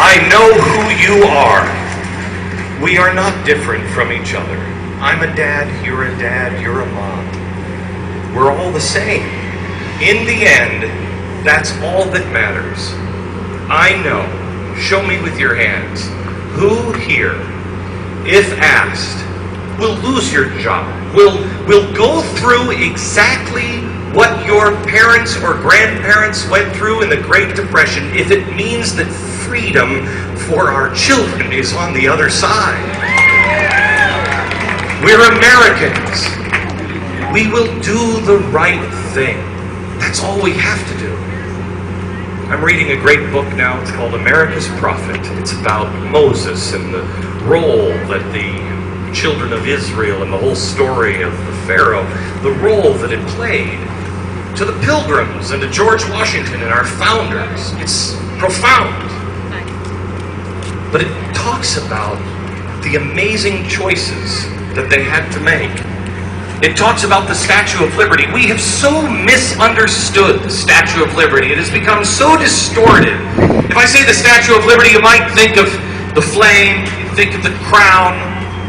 I know who you are. We are not different from each other. I'm a dad, you're a mom. We're all the same. In the end, that's all that matters. I know. Show me with your hands. Who here, if asked, will lose your job, will go through exactly what your parents or grandparents went through in the Great Depression if it means that freedom for our children is on the other side? We're Americans. We will do the right thing. That's all we have to do. I'm reading a great book now. It's called America's Prophet. It's about Moses and the role that the children of Israel and the whole story of the Pharaoh, the role that it played to the Pilgrims and to George Washington and our founders. It's profound. But it talks about the amazing choices that they had to make. It talks about the Statue of Liberty. We have so misunderstood the Statue of Liberty. It has become so distorted. If I say the Statue of Liberty, you might think of the flame, you think of the crown,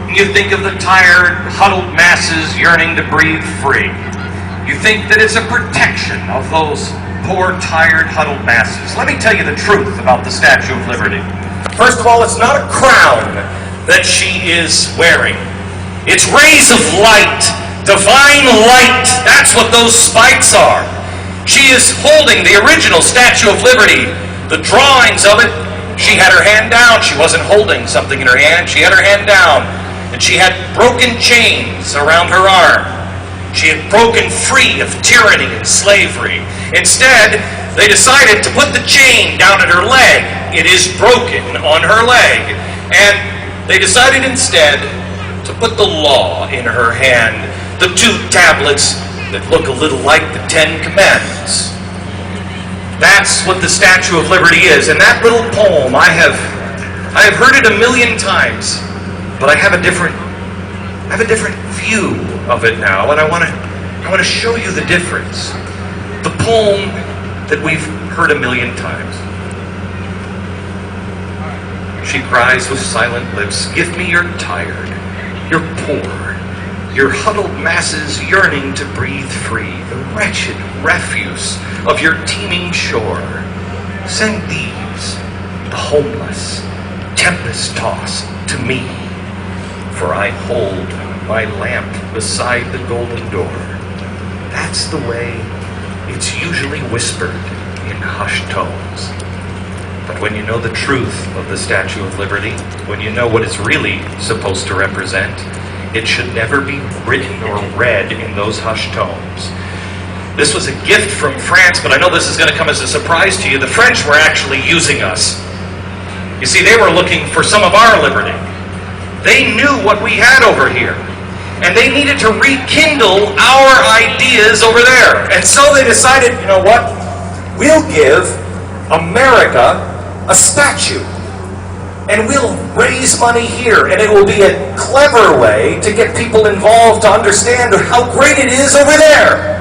and you think of the tired, huddled masses yearning to breathe free. You think that it's a protection of those poor, tired, huddled masses. Let me tell you the truth about the Statue of Liberty. First of all, it's not a crown that she is wearing. It's rays of light. Divine light, that's what those spikes are. She is holding the original Statue of Liberty. The drawings of it, she had her hand down. She wasn't holding something in her hand. She had her hand down. And she had broken chains around her arm. She had broken free of tyranny and slavery. Instead, they decided to put the chain down at her leg. It is broken on her leg. And they decided instead to put the law in her hand. The 2 tablets that look a little like the 10 Commandments. That's what the Statue of Liberty is. And that little poem, I have heard it a million times, but I have a different view of it now, and I want to show you the difference. The poem that we've heard a million times. She cries with silent lips, "Give me your tired, your poor, your huddled masses yearning to breathe free, the wretched refuse of your teeming shore. Send these, the homeless, tempest-tossed, to me, for I hold my lamp beside the golden door." That's the way it's usually whispered in hushed tones. But when you know the truth of the Statue of Liberty, when you know what it's really supposed to represent, it should never be written or read in those hushed tones. This was a gift from France, but I know this is going to come as a surprise to you. The French were actually using us. You see, they were looking for some of our liberty. They knew what we had over here, and they needed to rekindle our ideas over there. And so they decided, you know what? We'll give America a statue. And we'll raise money here, and it will be a clever way to get people involved to understand how great it is over there.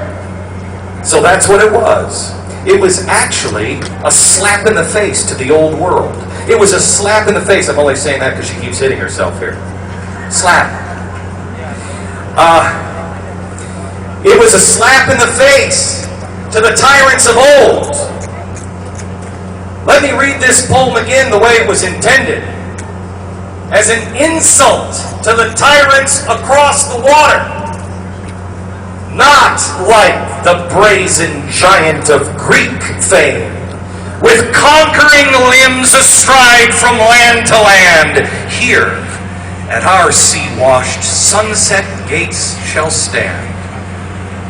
So that's what it was. It was actually a slap in the face to the old world. It was a slap in the face. I'm only saying that because she keeps hitting herself here. Slap. It was a slap in the face to the tyrants of old. Let me read this poem again the way it was intended. As an insult to the tyrants across the water. Not like the brazen giant of Greek fame, with conquering limbs astride from land to land. Here, at our sea-washed sunset gates shall stand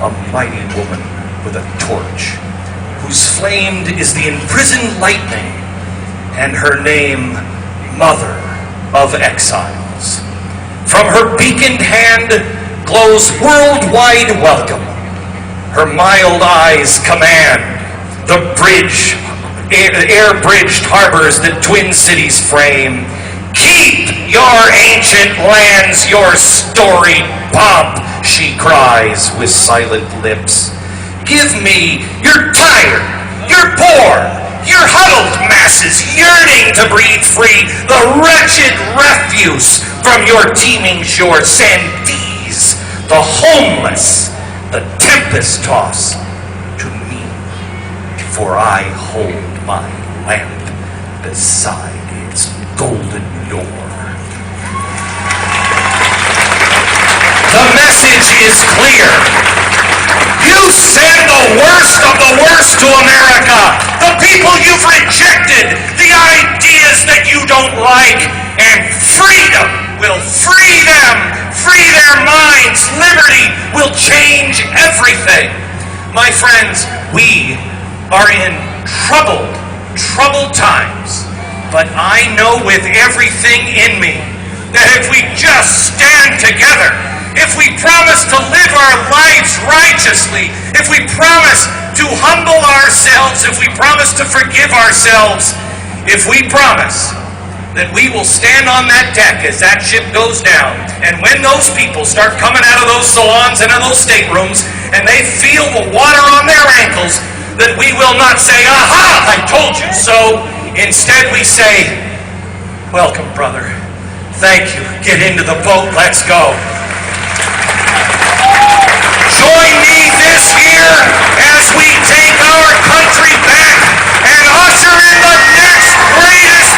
a mighty woman with a torch, whose flamed is the imprisoned lightning, and her name, Mother of Exiles. From her beaconed hand glows worldwide welcome. Her mild eyes command the air-bridged harbors that twin cities frame. Keep your ancient lands, your storied pomp, she cries with silent lips. Give me your tired, your poor, your huddled masses yearning to breathe free, the wretched refuse from your teeming shores, send these, the homeless, the tempest-tossed, to me, for I hold my lamp beside its golden door. The message is clear. You send the worst of the worst to America, the people you've rejected, the ideas that you don't like, and freedom will free them, free their minds. Liberty will change everything. My friends, we are in troubled times, but I know with everything in me that if we just stand together, if we promise to live our lives righteously, if we promise to humble ourselves, if we promise to forgive ourselves, if we promise that we will stand on that deck as that ship goes down, and when those people start coming out of those salons and in those staterooms, and they feel the water on their ankles, that we will not say, "Aha, I told you so." Instead we say, "Welcome, brother. Thank you. Get into the boat. Let's go." Join me this year as we take our country back and usher in the next greatest